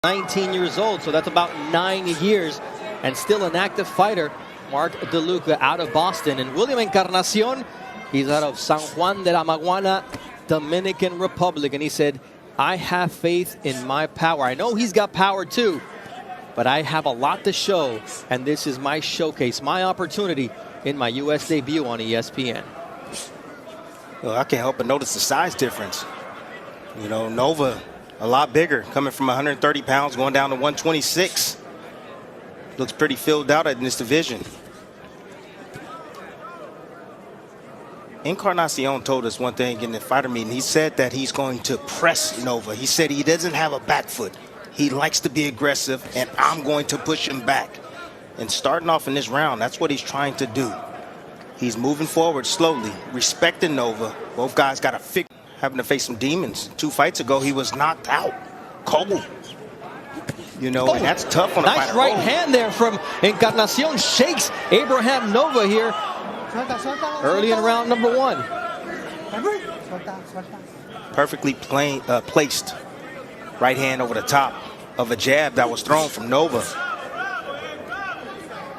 19 years old, so that's about 9 years, and still an active fighter. Mark DeLuca out of Boston, and William Encarnacion, he's out of San Juan de la Maguana, Dominican Republic, and he said, I have faith in my power. I know he's got power too, but I have a lot to show, and this is my showcase, my opportunity in my U.S. debut on ESPN. Well, I can't help but notice the size difference. You know, Nova, a lot bigger, coming from 130 pounds, going down to 126. Looks pretty filled out in this division. Encarnacion told us one thing in the fighter meeting. He said that he's going to press Nova. He said he doesn't have a back foot. He likes to be aggressive, and I'm going to push him back. And starting off in this round, that's what he's trying to do. He's moving forward slowly, respecting Nova. Both guys got a fix, having to face some demons. 2 fights ago, he was knocked out, cold. You know, and that's tough on a nice fighter. Right hand there from Encarnacion, shakes Abraham Nova here early in round number 1. Perfectly placed right hand over the top of a jab that was thrown from Nova.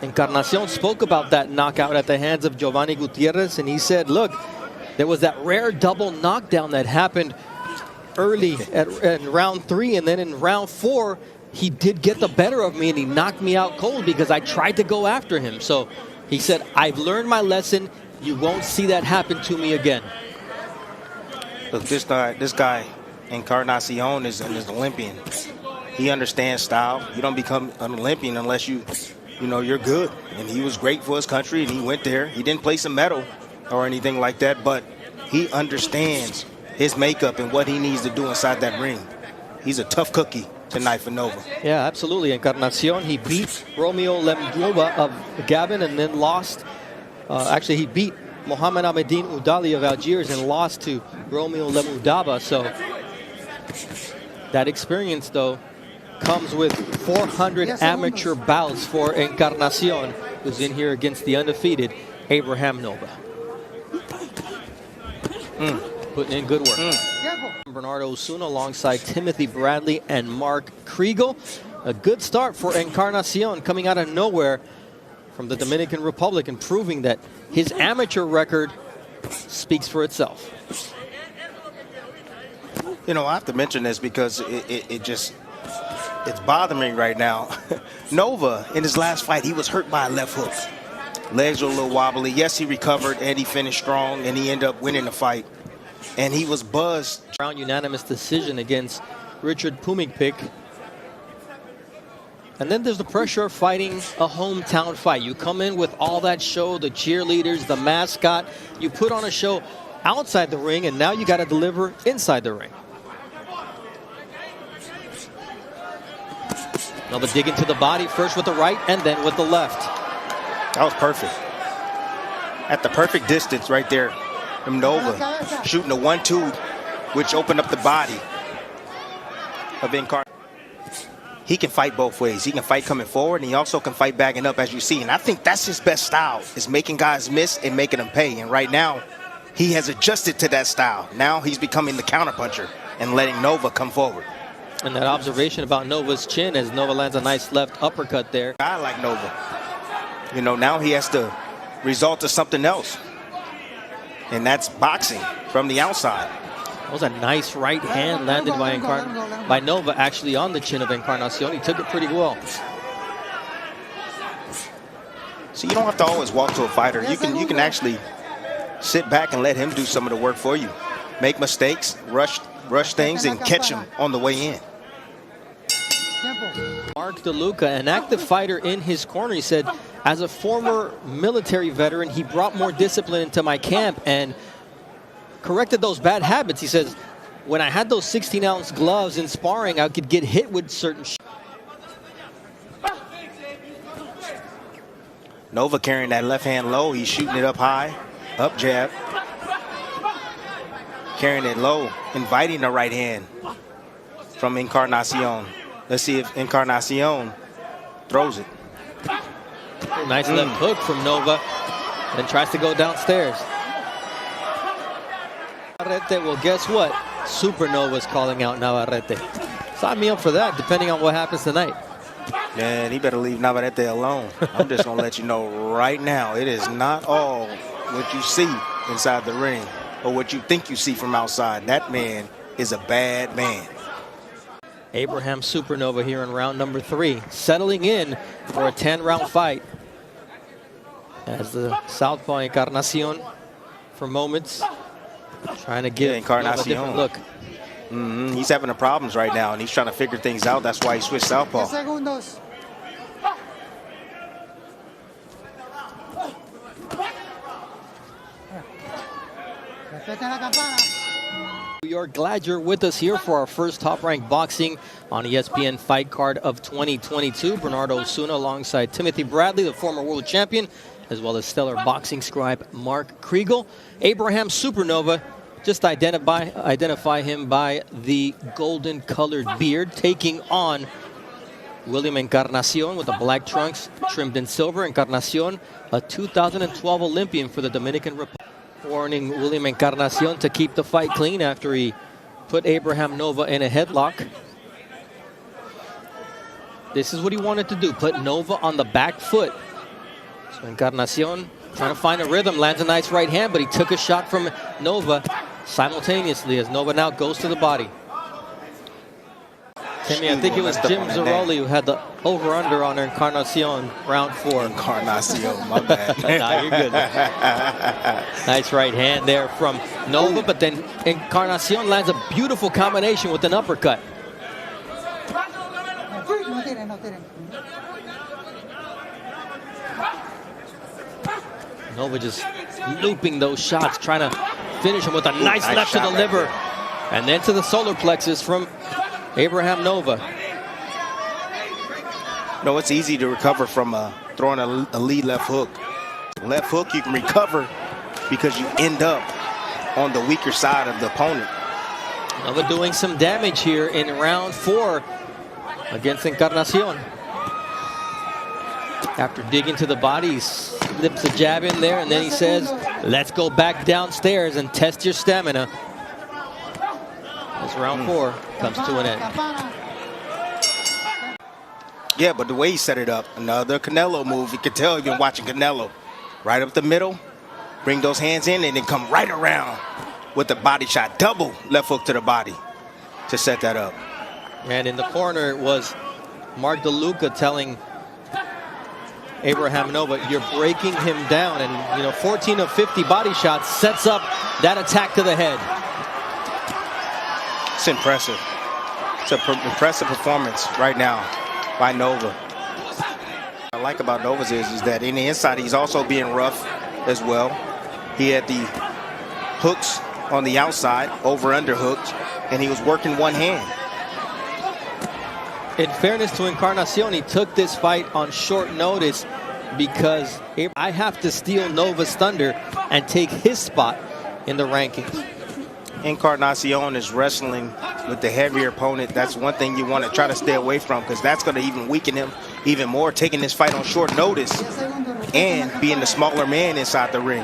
Encarnacion spoke about that knockout at the hands of Giovanni Gutierrez, and he said, look, there was that rare double knockdown that happened early in round 3, and then in round 4, he did get the better of me, and he knocked me out cold because I tried to go after him. So he said, I've learned my lesson. You won't see that happen to me again. Look, this guy Encarnacion is an Olympian. He understands style. You don't become an Olympian unless you know, you're good. And he was great for his country, and he went there. He didn't place a medal or anything like that, but he understands his makeup and what he needs to do inside that ring. He's a tough cookie tonight for Nova. Yeah, absolutely. Encarnacion, he beat Romeo Lemduba of Gabon and then lost. Actually, he beat Mohamed Ahmedine Oudali of Algiers and lost to Romeo Lemudaba. So that experience, though, comes with 400 amateur bouts for Encarnacion, who's in here against the undefeated Abraham Nova. Putting in good work. Bernardo Osuna alongside Timothy Bradley and Mark Kriegel. A good start for Encarnacion, coming out of nowhere from the Dominican Republic and proving that his amateur record speaks for itself. You know, I have to mention this because it's bothering me right now. Nova, in his last fight, he was hurt by a left hook. Legs were a little wobbly. Yes, he recovered, and he finished strong, and he ended up winning the fight. And he was buzzed. Round unanimous decision against Richard Pumikpik. And then there's the pressure of fighting a hometown fight. You come in with all that show, the cheerleaders, the mascot. You put on a show outside the ring, and now you got to deliver inside the ring. Another dig into the body, first with the right and then with the left. That was perfect. At the perfect distance right there from Nova, shooting a 1-2, which opened up the body of Encarnacion. He can fight both ways. He can fight coming forward, and he also can fight backing up, as you see. And I think that's his best style, is making guys miss and making them pay. And right now, he has adjusted to that style. Now he's becoming the counterpuncher and letting Nova come forward. And that observation about Nova's chin as Nova lands a nice left uppercut there. I like Nova. You know, now he has to resort to something else. And that's boxing from the outside. That was a nice right hand landed by Nova, actually on the chin of Encarnacion. He took it pretty well. So you don't have to always walk to a fighter. You can actually sit back and let him do some of the work for you. Make mistakes, rush things, and catch him on the way in. Mark DeLuca, an active fighter in his corner, he said, as a former military veteran, he brought more discipline into my camp and corrected those bad habits. He says, when I had those 16-ounce gloves in sparring, I could get hit with certain Nova carrying that left hand low. He's shooting it up high, up jab. Carrying it low, inviting the right hand from Encarnacion. Let's see if Encarnacion throws it. Nice left hook from Nova, then tries to go downstairs. Navarrete, well, guess what? Supernova's calling out Navarrete. Sign me up for that, depending on what happens tonight. Man, he better leave Navarrete alone. I'm just going to let you know right now, it is not all what you see inside the ring or what you think you see from outside. That man is a bad man. Abraham Supernova here in round number 3, settling in for a 10-round fight. As the southpaw Encarnacion, for moments, trying to give Nova a different look. He's having problems right now, and he's trying to figure things out. That's why he switched southpaw. We are glad you're with us here for our first Top Rank Boxing on ESPN Fight Card of 2022. Bernardo Osuna alongside Timothy Bradley, the former world champion, as well as stellar boxing scribe Mark Kriegel. Abraham Supernova, just identify him by the golden colored beard, taking on William Encarnacion with the black trunks trimmed in silver. Encarnacion, a 2012 Olympian for the Dominican Republic. Warning William Encarnacion to keep the fight clean after he put Abraham Nova in a headlock. This is what he wanted to do, put Nova on the back foot. So Encarnacion trying to find a rhythm, lands a nice right hand, but he took a shot from Nova simultaneously as Nova now goes to the body. Timmy, I think it was Jim Zaroli who had the over-under on Encarnacion, round 4. Encarnacion, my bad. Nah, you're good. Nice right hand there from Nova, but then Encarnacion lands a beautiful combination with an uppercut. Nova just looping those shots, trying to finish him with a nice left to the liver. And then to the solar plexus from Abraham Nova. No, it's easy to recover from throwing a lead left hook. Left hook, you can recover because you end up on the weaker side of the opponent. Nova doing some damage here in round 4 against Encarnacion. After digging to the body, he slips a jab in there, and then he says, let's go back downstairs and test your stamina. As round 4 comes to an end. Yeah, but the way he set it up, another Canelo move. You can tell you've been watching Canelo. Right up the middle, bring those hands in, and then come right around with the body shot. Double left hook to the body to set that up. And in the corner was Mark DeLuca telling Abraham Nova, you're breaking him down. And, 14 of 50 body shots sets up that attack to the head. It's impressive. It's an impressive performance right now by Nova. What I like about Nova's is that in the inside, he's also being rough as well. He had the hooks on the outside, over-under hooks, and he was working one hand. In fairness to Encarnacion, he took this fight on short notice because I have to steal Nova's thunder and take his spot in the rankings. Encarnacion is wrestling with the heavier opponent. That's one thing you want to try to stay away from, because that's going to even weaken him even more, taking this fight on short notice and being the smaller man inside the ring.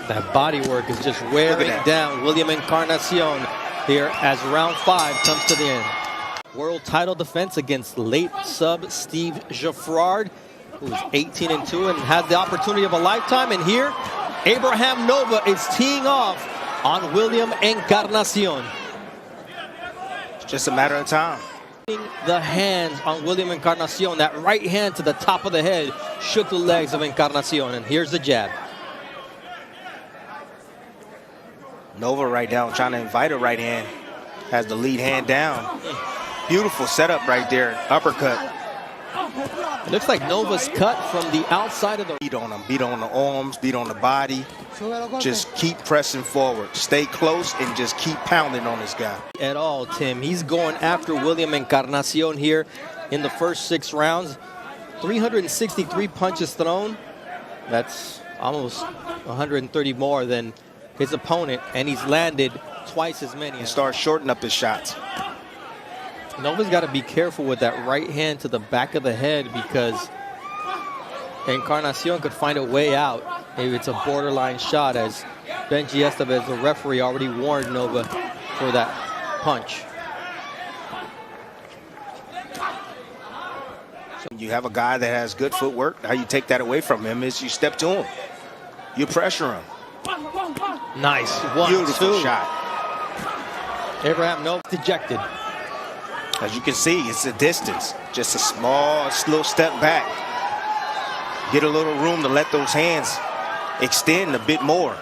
That body work is just wearing down William Encarnacion here as round 5 comes to the end. World title defense against late sub Steve Jaffrard, who is 18-2 and has the opportunity of a lifetime. And here, Abraham Nova is teeing off on William Encarnacion. It's just a matter of time. The hands on William Encarnacion, that right hand to the top of the head shook the legs of Encarnacion, and here's the jab. Nova right now trying to invite a right hand, has the lead hand down. Beautiful setup right there, uppercut. It looks like Nova's cut from the outside of the... Beat on him, beat on the arms, beat on the body. Just keep pressing forward. Stay close and just keep pounding on this guy. At all, Tim. He's going after William Encarnacion here in the first 6 rounds. 363 punches thrown. That's almost 130 more than his opponent, and he's landed twice as many. And start shortening up his shots. Nova's got to be careful with that right hand to the back of the head, because Encarnacion could find a way out if it's a borderline shot, as Benji Estevez, the referee, already warned Nova for that punch. When you have a guy that has good footwork, how you take that away from him is you step to him. You pressure him. Nice. 1, Beautiful 2. shot. Abraham Nova dejected. As you can see, it's a distance. Just a small, little step back. Get a little room to let those hands extend a bit more.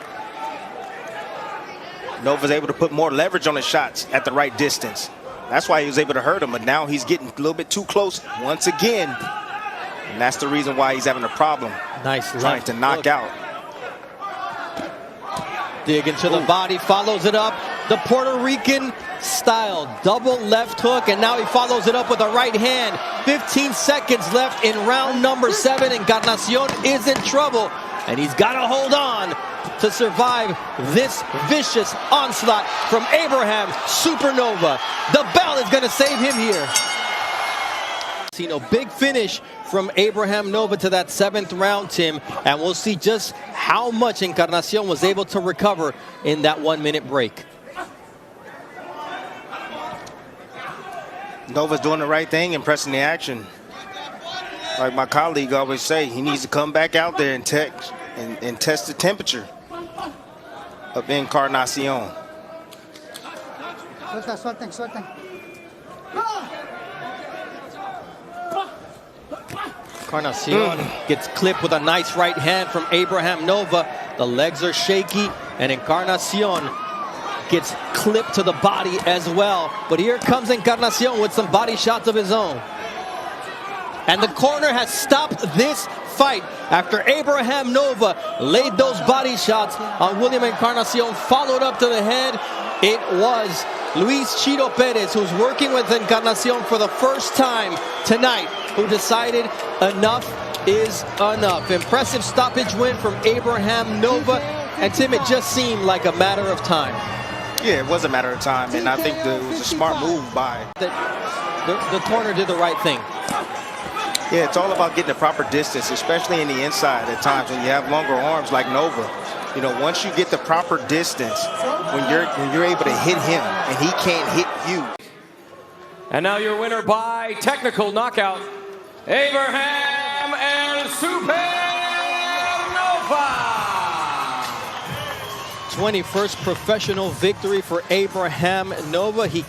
Nova's able to put more leverage on his shots at the right distance. That's why he was able to hurt him, but now he's getting a little bit too close once again. And that's the reason why he's having a problem. Nice trying to knock out. Dig into the body, follows it up. The Puerto Rican style double left hook, and now he follows it up with a right hand. 15 seconds left in round number 7. Encarnacion is in trouble, and he's got to hold on to survive this vicious onslaught from Abraham Supernova. The bell is going to save him here. Big finish from Abraham Nova to that 7th round, Tim, and we'll see just how much Encarnacion was able to recover in that 1-minute break. Nova's doing the right thing and pressing the action. Like my colleague always say, he needs to come back out there and test the temperature of Encarnacion. Suelten. Encarnacion gets clipped with a nice right hand from Abraham Nova. The legs are shaky, and Encarnacion gets clipped to the body as well. But here comes Encarnacion with some body shots of his own. And the corner has stopped this fight after Abraham Nova laid those body shots on William Encarnacion, followed up to the head. It was Luis Chito Perez, who's working with Encarnacion for the first time tonight, who decided enough is enough. Impressive stoppage win from Abraham Nova. And Tim, it just seemed like a matter of time. Yeah, it was a matter of time, and I think it was a smart move by the corner did the right thing. Yeah, it's all about getting the proper distance, especially in the inside at times when you have longer arms like Nova. You know, once you get the proper distance, when you're able to hit him and he can't hit you. And now your winner by technical knockout, Abraham El Supernova. 21st professional victory for Abraham Nova. He